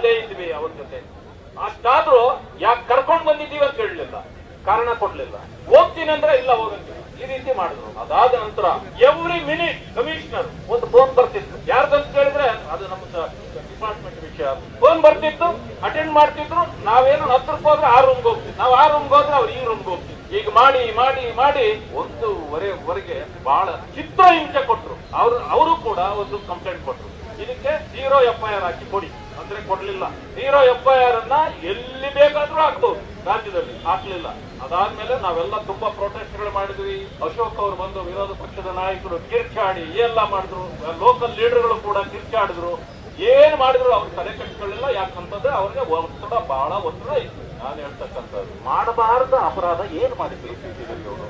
ಮಾತಾಡದೇ ಇದ್ವಿ ಅವ್ರ ಜೊತೆ. ಅಷ್ಟಾದ್ರೂ ಯಾಕೆ ಕರ್ಕೊಂಡ್ ಬಂದಿದ್ದೀವಿ ಅಂತ ಹೇಳಲಿಲ್ಲ, ಕಾರಣ ಕೊಡ್ಲಿಲ್ಲ. ಹೋಗ್ತೀನಿ ಅಂದ್ರೆ ಇಲ್ಲ ಹೋಗಂಗಿಲ್ಲ, ಈ ರೀತಿ ಮಾಡಿದ್ರು. ಅದಾದ ನಂತರ ಎವ್ರಿ ಮಿನಿಟ್ ಕಮಿಷನರ್ ಒಂದು ಫೋನ್ ಬರ್ತಿತ್ತು. ಯಾರ್ದಂತ ಕೇಳಿದ್ರೆ ಅದು ನಮ್ಮ ಡಿಪಾರ್ಟ್ಮೆಂಟ್ ವಿಷಯ. ಫೋನ್ ಬರ್ತಿತ್ತು, ಅಟೆಂಡ್ ಮಾಡ್ತಿದ್ರು. ನಾವೇನು 10 ರೂಪಾಯಿ ಹೋದ್ರೆ ಆ ರೂಮ್ಗೆ ಹೋಗ್ತಿದ್ವಿ, ನಾವು ಆ ರೂಮ್ಗೆ ಹೋದ್ರೆ ಅವ್ರು ಈ ರೂಮ್ಗೆ ಹೋಗ್ತಿದ್ವಿ. ಈಗ ಮಾಡಿ ಮಾಡಿ ಮಾಡಿ 1:15ವರೆಗೆ ಬಹಳ ಚಿತ್ರ ಹಿಂಸೆ ಕೊಟ್ರು. ಅವರು ಕೂಡ ಒಂದು ಕಂಪ್ಲೇಂಟ್ ಕೊಟ್ರು. ಇದಕ್ಕೆ 0 FIR ಹಾಕಿ ಕೊಡಿ ಅಂದ್ರೆ ಕೊಡ್ಲಿಲ್ಲ. 0 FIR ಅನ್ನ ಎಲ್ಲಿ ಬೇಕಾದ್ರೂ ಹಾಕ್ಬಹುದು, ರಾಜ್ಯದಲ್ಲಿ ಹಾಕ್ಲಿಲ್ಲ. ಅದಾದ್ಮೇಲೆ ನಾವೆಲ್ಲ ತುಂಬಾ ಪ್ರೊಟೆಸ್ಟ್ಗಳು ಮಾಡಿದ್ವಿ. ಅಶೋಕ್ ಅವರು ಬಂದು ವಿರೋಧ ಪಕ್ಷದ ನಾಯಕರು ಕಿರ್ಚಾಡಿ ಎಲ್ಲ ಮಾಡಿದ್ರು, ಲೋಕಲ್ ಲೀಡರ್ಗಳು ಕೂಡ ಕಿರ್ಚಾಡಿದ್ರು. ಏನ್ ಮಾಡಿದ್ರು ಅವ್ರ ತಲೆ ಕಟ್ಕೊಳ್ಳಿಲ್ಲ. ಯಾಕಂತಂದ್ರೆ ಅವ್ರಿಗೆ ಒತ್ತಡ, ಬಹಳ ಒತ್ತಡ ಇತ್ತು. ನಾನು ಹೇಳ್ತಕ್ಕಂಥದ್ದು ಮಾಡಬಾರದ ಅಪರಾಧ ಏನ್ ಮಾಡಿದ್ರು.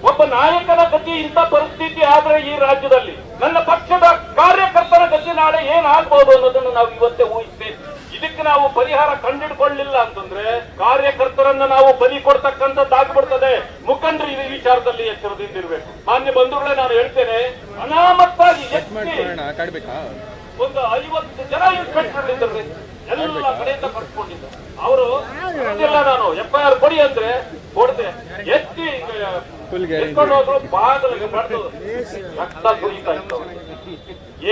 ಒಬ್ಬ ನಾಯಕನ ಗತಿ ಇಂಥ ಪರಿಸ್ಥಿತಿ ಆದ್ರೆ ಈ ರಾಜ್ಯದಲ್ಲಿ ನನ್ನ ಪಕ್ಷದ ಕಾರ್ಯಕರ್ತರ ಗತಿ ನಾಳೆ ಏನ್ ಆಗ್ಬಹುದು ಅನ್ನೋದನ್ನು ನಾವು ಇವತ್ತೇ ಊಹಿಸ್ತೇವೆ. ಇದಕ್ಕೆ ನಾವು ಪರಿಹಾರ ಕಂಡಿಡ್ಕೊಳ್ಳಿಲ್ಲ ಅಂತಂದ್ರೆ ಕಾರ್ಯಕರ್ತರನ್ನ ನಾವು ಬಲಿ ಕೊಡ್ತಕ್ಕಂಥದ್ದಾಗ್ಬಿಡ್ತದೆ. ಮುಖಂಡರು ಈ ವಿಚಾರದಲ್ಲಿ ಎಚ್ಚರದಿಂದಿರ್ಬೇಕು. ಮಾನ್ಯ ಬಂಧುಗಳೇ, ನಾನು ಹೇಳ್ತೇನೆ, ಅನಾಮತ್ತಾಗಿ ಒಂದು 50 ಜನ ಇನ್ಸ್ಪೆಕ್ಟರ್ ಇದ್ದಾರೆ, ಎಲ್ಲ ಕಡೆಯಿಂದ ಕರ್ಸ್ಕೊಂಡಿದ್ದ. ಅವರು ನಾನು FIR ಕೊಡಿ ಅಂದ್ರೆ ಕೊಡದೆ ಎತ್ತಿ ಎತ್ಕೊಂಡು ಹೋದ್ರು. ಬಾಗಿಲಿಗೆ ಬಡ್ದು ರಕ್ತ ಸುರಿತಾ ಇತ್ತು.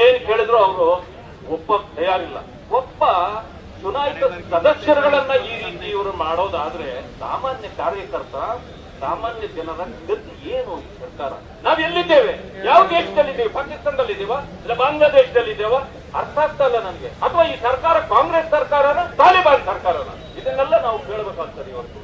ಏನ್ ಕೇಳಿದ್ರು ಅವರು ಒಬ್ಬ ತಯಾರಿಲ್ಲ. ಒಬ್ಬ ಚುನಾಯಿತ ಸದಸ್ಯರುಗಳನ್ನ ಈ ರೀತಿ ಇವರು ಮಾಡೋದಾದ್ರೆ ಸಾಮಾನ್ಯ ಕಾರ್ಯಕರ್ತ, ಸಾಮಾನ್ಯ ಜನರ ಗತಿ ಏನು? ಸರ್ಕಾರ ನಾವ್ ಎಲ್ಲಿದ್ದೇವೆ? ಯಾವ ದೇಶದಲ್ಲಿದ್ದೇವೆ? ಪಾಕಿಸ್ತಾನದಲ್ಲಿದ್ದೇವ ಇಲ್ಲ ಬಾಂಗ್ಲಾದೇಶದಲ್ಲಿದ್ದೇವ? ಅರ್ಥ ಆಗ್ತಾ ಇಲ್ಲ ನನಗೆ. ಅಥವಾ ಈ ಸರ್ಕಾರ ಕಾಂಗ್ರೆಸ್ ಸರ್ಕಾರನ ತಾಲಿಬಾನ್ ಸರ್ಕಾರನ? ಇದನ್ನೆಲ್ಲ ನಾವು ಕೇಳಬೇಕಾಗ್ತದೆ ಇವತ್ತು.